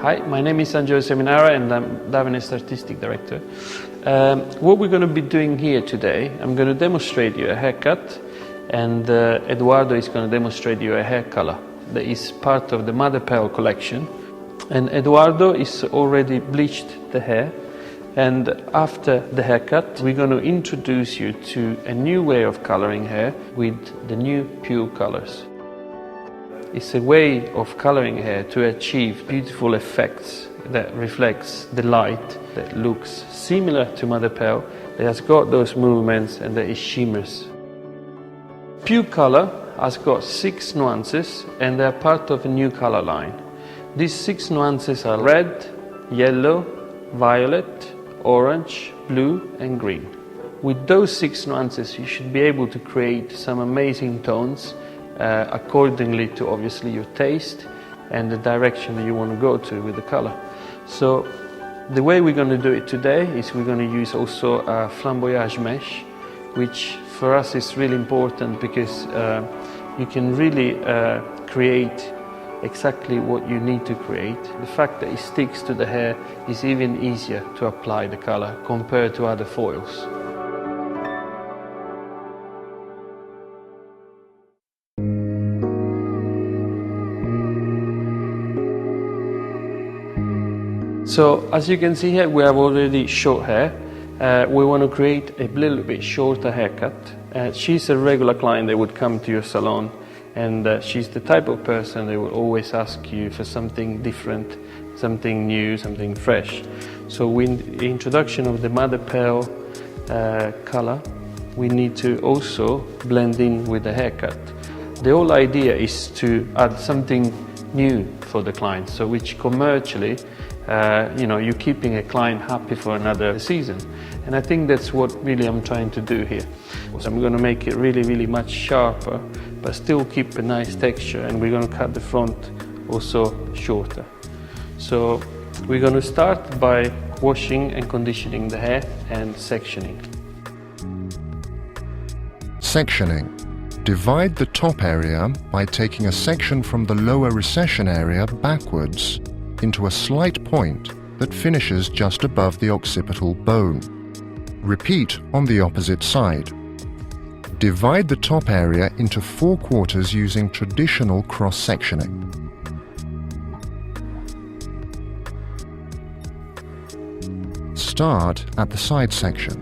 Hi, my name is Angelo Seminara and I'm Davines Artistic Director. What we're going to be doing here today, I'm going to demonstrate you a haircut, and Eduardo is going to demonstrate you a hair color that is part of the Mother Pearl collection. And Eduardo is already bleached the hair, and after the haircut we're going to introduce you to a new way of coloring hair with the new pure colors. It's a way of coloring hair to achieve beautiful effects that reflects the light, that looks similar to Mother Pearl, that has got those movements and that it shimmers. Pure color has got 6 nuances and they are part of a new color line. These 6 nuances are red, yellow, violet, orange, blue and green. With those 6 nuances you should be able to create some amazing tones accordingly to obviously your taste and the direction that you want to go to with the color. So the way we're going to do it today is we're going to use also a Flamboyage mesh, which for us is really important because you can really create exactly what you need to create. The fact that it sticks to the hair is even easier to apply the color compared to other foils. So as you can see here, we have already short hair. We want to create a little bit shorter haircut. She's a regular client that would come to your salon, and she's the type of person that will always ask you for something different, something new, something fresh. So with the introduction of the Mother Pearl color, we need to also blend in with the haircut. The whole idea is to add something new for the client, so which commercially you're keeping a client happy for another season. And I think that's what really I'm trying to do here. So I'm going to make it really much sharper, but still keep a nice texture, and we're going to cut the front also shorter. So we're going to start by washing and conditioning the hair and sectioning. Sectioning. Divide the top area by taking a section from the lower recession area backwards into a slight point that finishes just above the occipital bone. Repeat on the opposite side. Divide the top area into 4 quarters using traditional cross-sectioning. Start at the side section.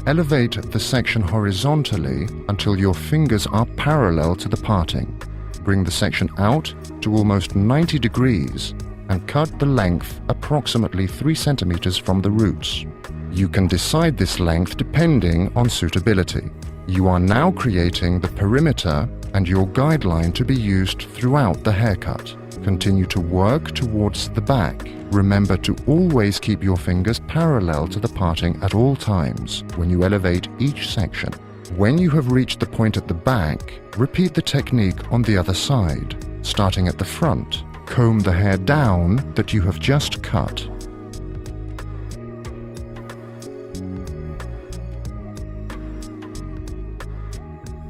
Elevate the section horizontally until your fingers are parallel to the parting. Bring the section out to almost 90 degrees and cut the length approximately 3 centimeters from the roots. You can decide this length depending on suitability. You are now creating the perimeter and your guideline to be used throughout the haircut. Continue to work towards the back. Remember to always keep your fingers parallel to the parting at all times when you elevate each section. When you have reached the point at the back, repeat the technique on the other side. Starting at the front, comb the hair down that you have just cut.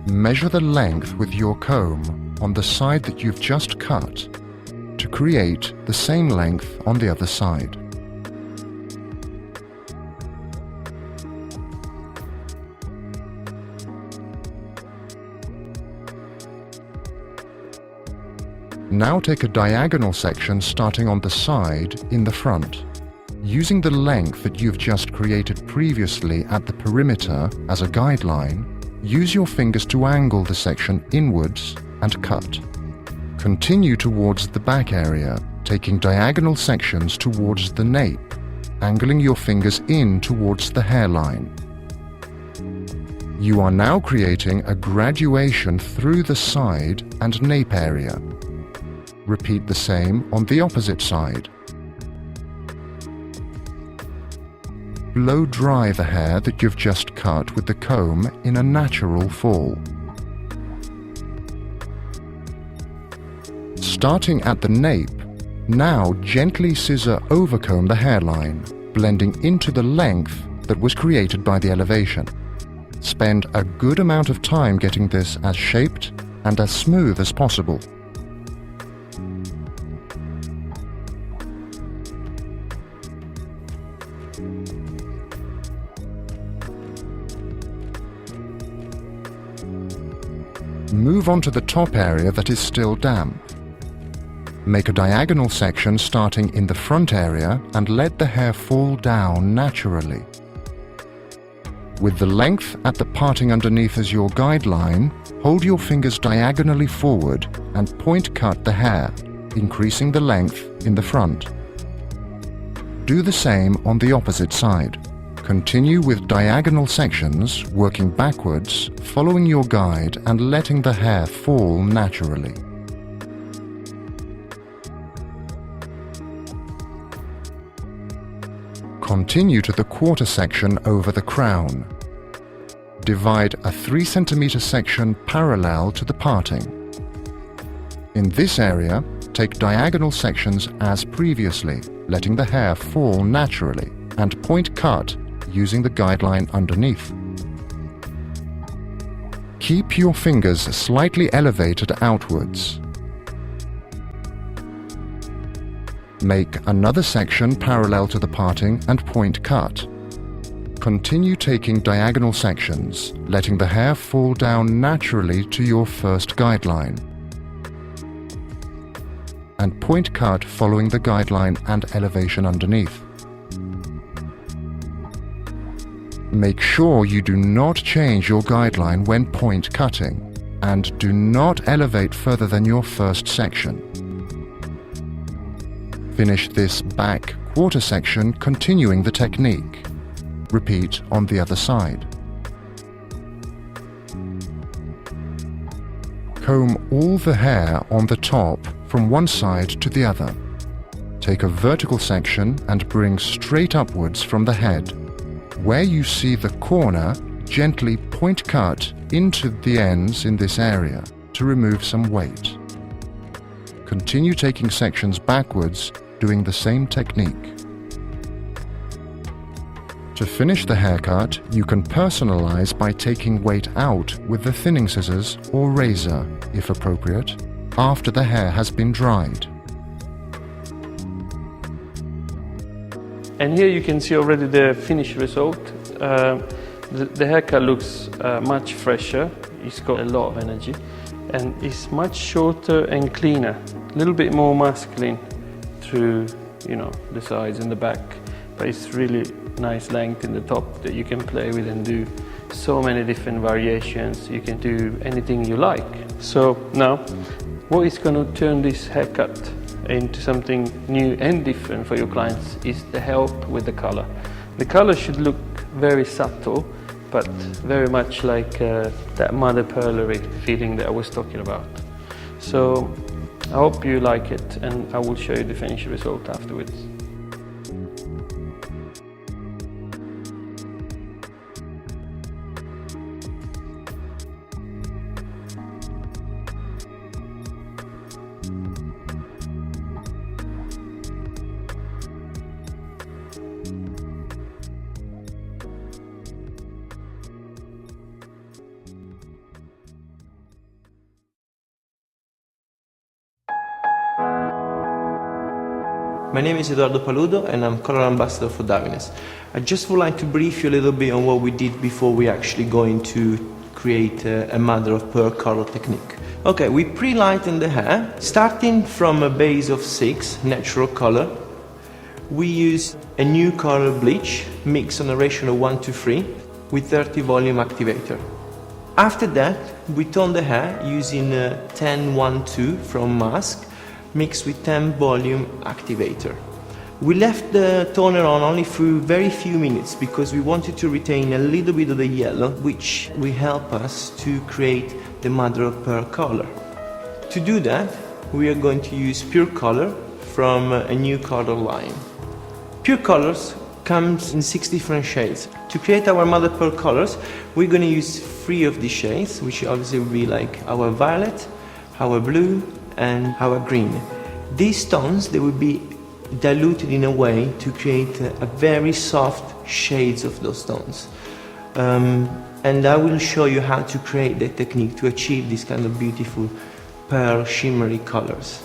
Measure the length with your comb on the side that you've just cut to create the same length on the other side. Now take a diagonal section starting on the side in the front. Using the length that you've just created previously at the perimeter as a guideline, use your fingers to angle the section inwards and cut. Continue towards the back area, taking diagonal sections towards the nape, angling your fingers in towards the hairline. You are now creating a graduation through the side and nape area. Repeat the same on the opposite side. Blow dry the hair that you've just cut with the comb in a natural fall. Starting at the nape, now gently scissor overcomb the hairline, blending into the length that was created by the elevation. Spend a good amount of time getting this as shaped and as smooth as possible. Move on to the top area that is still damp. Make a diagonal section starting in the front area and let the hair fall down naturally. With the length at the parting underneath as your guideline, hold your fingers diagonally forward and point cut the hair, increasing the length in the front. Do the same on the opposite side. Continue with diagonal sections, working backwards, following your guide and letting the hair fall naturally. Continue to the quarter section over the crown. Divide a 3 cm section parallel to the parting. In this area, take diagonal sections as previously, letting the hair fall naturally, and point cut using the guideline underneath. Keep your fingers slightly elevated outwards. Make another section parallel to the parting and point cut. Continue taking diagonal sections, letting the hair fall down naturally to your first guideline. And point cut following the guideline and elevation underneath. Make sure you do not change your guideline when point cutting, and do not elevate further than your first section. Finish this back quarter section continuing the technique. Repeat on the other side. Comb all the hair on the top from one side to the other. Take a vertical section and bring straight upwards from the head. Where you see the corner, gently point cut into the ends in this area to remove some weight. Continue taking sections backwards, doing the same technique. To finish the haircut, you can personalize by taking weight out with the thinning scissors or razor, if appropriate, after the hair has been dried. And here you can see already the finished result. The haircut looks much fresher, it's got a lot of energy, and it's much shorter and cleaner, a little bit more masculine through, you know, the sides and the back, but it's really nice length in the top that you can play with and do so many different variations. You can do anything you like. So now, what is going to turn this haircut into something new and different for your clients is the help with the color. The color should look very subtle, but very much like that mother pearlery feeling that I was talking about. So I hope you like it, and I will show you the finished result afterwards. My name is Eduardo Paludo and I'm color ambassador for Davines. I just would like to brief you a little bit on what we did before we actually go into create a mother of pearl color technique. Okay, we pre-lighten the hair, starting from a base of 6 natural color. We use a new color bleach mixed on a ratio of 1:3 with 30 volume activator. After that, we tone the hair using 10-1-2 from mask mixed with 10 volume activator. We left the toner on only for very few minutes because we wanted to retain a little bit of the yellow, which will help us to create the mother of pearl color. To do that, we are going to use pure color from a new color line. Pure colors comes in 6 different shades. To create our mother of pearl colors, we're going to use 3 of these shades, which obviously will be like our violet, our blue, and our green. These tones, they will be diluted in a way to create a very soft shades of those tones. And I will show you how to create the technique to achieve this kind of beautiful pearl shimmery colors.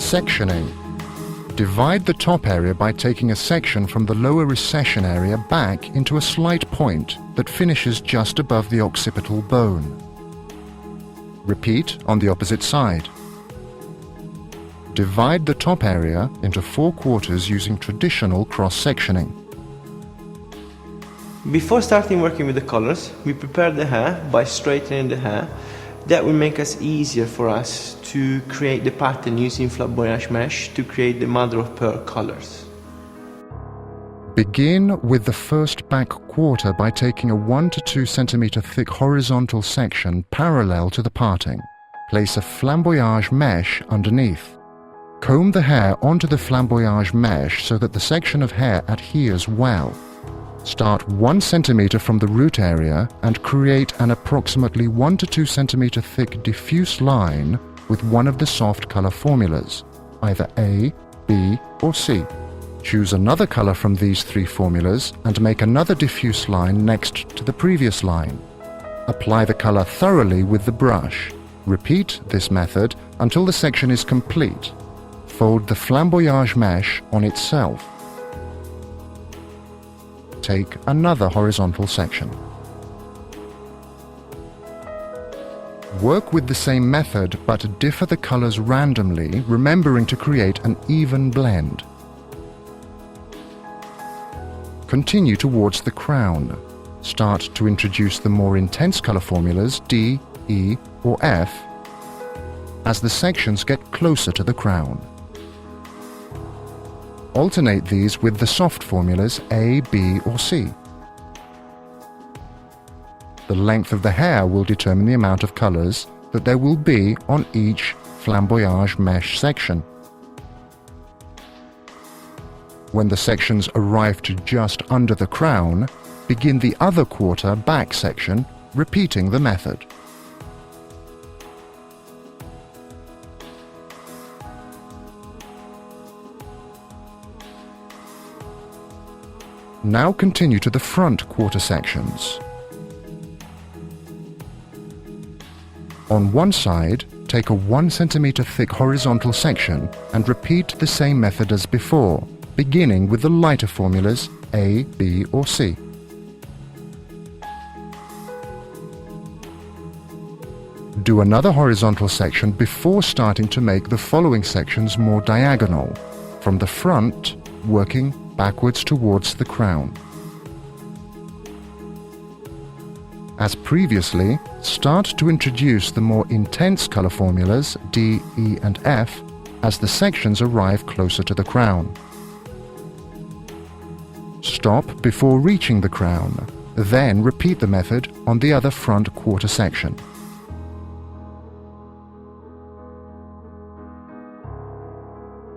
Sectioning. Divide the top area by taking a section from the lower recession area back into a slight point that finishes just above the occipital bone. Repeat on the opposite side. Divide the top area into 4 quarters using traditional cross-sectioning. Before starting working with the colors, we prepare the hair by straightening the hair. That will make it easier for us to create the pattern using Flamboyage mesh to create the mother of pearl colors. Begin with the first back quarter by taking a 1 to 2 centimeter thick horizontal section parallel to the parting. Place a Flamboyage mesh underneath. Comb the hair onto the Flamboyage mesh so that the section of hair adheres well. Start 1 centimeter from the root area and create an approximately 1 to 2 centimeter thick diffuse line with one of the soft color formulas, either A, B or C. Choose another color from these 3 formulas and make another diffuse line next to the previous line. Apply the color thoroughly with the brush. Repeat this method until the section is complete. Fold the Flamboyage mesh on itself. Take another horizontal section. Work with the same method but differ the colors randomly, remembering to create an even blend. Continue towards the crown. Start to introduce the more intense color formulas D, E or F as the sections get closer to the crown. Alternate these with the soft formulas A, B or C. The length of the hair will determine the amount of colors that there will be on each Flamboyage mesh section. When the sections arrive to just under the crown, begin the other quarter back section, repeating the method. Now continue to the front quarter sections. On one side, take a 1 centimeter thick horizontal section and repeat the same method as before, beginning with the lighter formulas A, B or C. Do another horizontal section before starting to make the following sections more diagonal, from the front, working backwards towards the crown. As previously, start to introduce the more intense color formulas D, E and F as the sections arrive closer to the crown. Stop before reaching the crown, then repeat the method on the other front quarter section.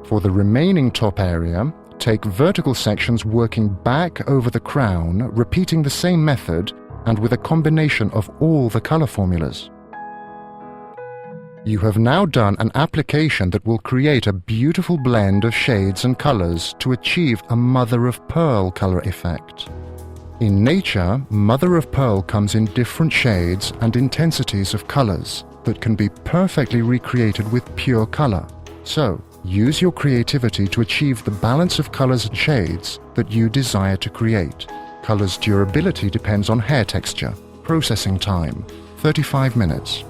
For the remaining top area, take vertical sections working back over the crown, repeating the same method and with a combination of all the color formulas. You have now done an application that will create a beautiful blend of shades and colors to achieve a mother of pearl color effect. In nature, mother of pearl comes in different shades and intensities of colors that can be perfectly recreated with pure color. So, use your creativity to achieve the balance of colors and shades that you desire to create. Color's durability depends on hair texture. Processing time, 35 minutes.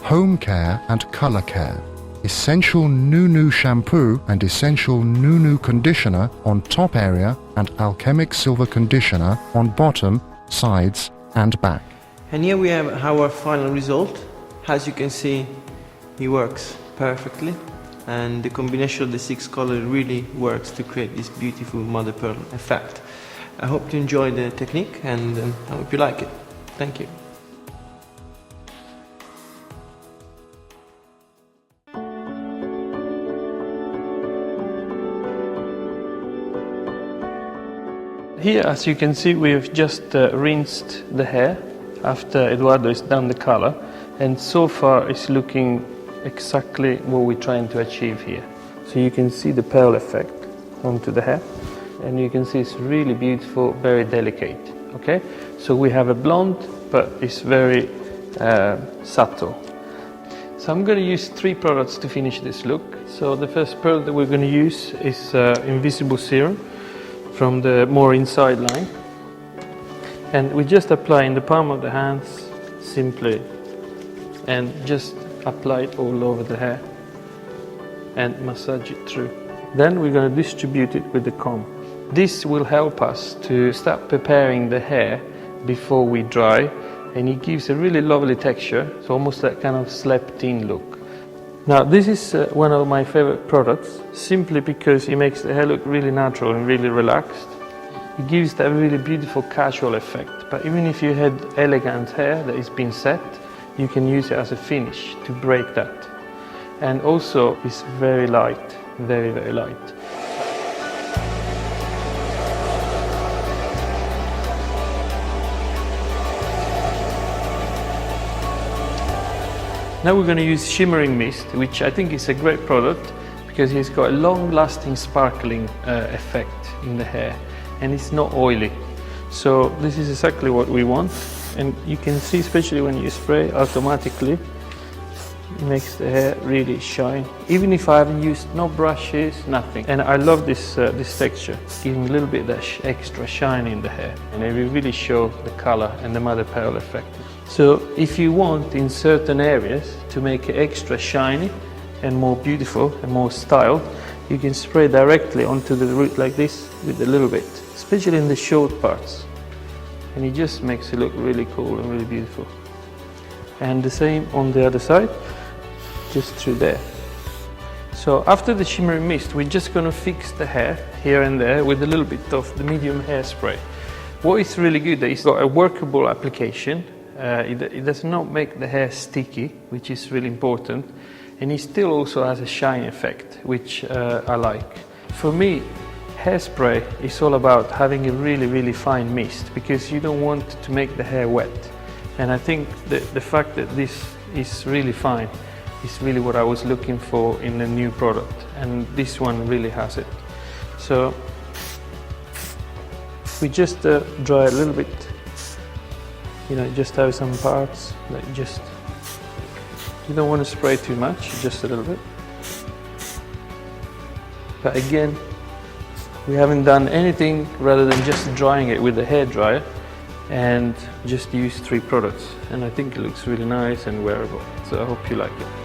Home care and color care. Essential Nunu shampoo and essential Nunu conditioner on top area and alchemic silver conditioner on bottom, sides and back. And here we have our final result. As you can see, it works perfectly, and the combination of the 6 colors really works to create this beautiful mother pearl effect. I hope you enjoy the technique, and I hope you like it. Thank you. here, as you can see, we've just rinsed the hair after Eduardo has done the color, and so far it's looking exactly what we're trying to achieve here. So you can see the pearl effect onto the hair, and you can see it's really beautiful, very delicate. Okay, so we have a blonde, but it's very subtle. So I'm going to use 3 products to finish this look. So the first product that we're going to use is Invisible Serum from the more inside line, and we just apply in the palm of the hands simply, and just apply it all over the hair and massage it through. Then we're going to distribute it with the comb. This will help us to start preparing the hair before we dry, and it gives a really lovely texture. It's almost that kind of slept-in look. Now this is one of my favorite products, simply because it makes the hair look really natural and really relaxed. It gives that really beautiful casual effect, but even if you had elegant hair that is been set, you can use it as a finish to break that. And also it's very light, very, very light. Now we're going to use Shimmering Mist, which I think is a great product because it's got a long-lasting sparkling effect in the hair, and it's not oily. So this is exactly what we want, and you can see, especially when you spray automatically, it makes the hair really shine, even if I haven't used no brushes, nothing. And I love this this texture, giving a little bit of that extra shine in the hair, and it will really show the color and the mother pearl effect. So if you want in certain areas to make it extra shiny and more beautiful and more styled, you can spray directly onto the root like this with a little bit, especially in the short parts, and it just makes it look really cool and really beautiful. And the same on the other side, just through there. So after the Shimmering Mist, we're just going to fix the hair here and there with a little bit of the medium hairspray. What is really good, it's got a workable application. It does not make the hair sticky, which is really important, and it still also has a shine effect, which I like. For me, hairspray is all about having a really, really fine mist, because you don't want to make the hair wet. And I think that the fact that this is really fine is really what I was looking for in a new product, and this one really has it. So we just dry a little bit. You know, just have some parts, like just, you don't want to spray too much, just a little bit. But again, we haven't done anything rather than just drying it with the hairdryer, and just use 3 products. And I think it looks really nice and wearable, so I hope you like it.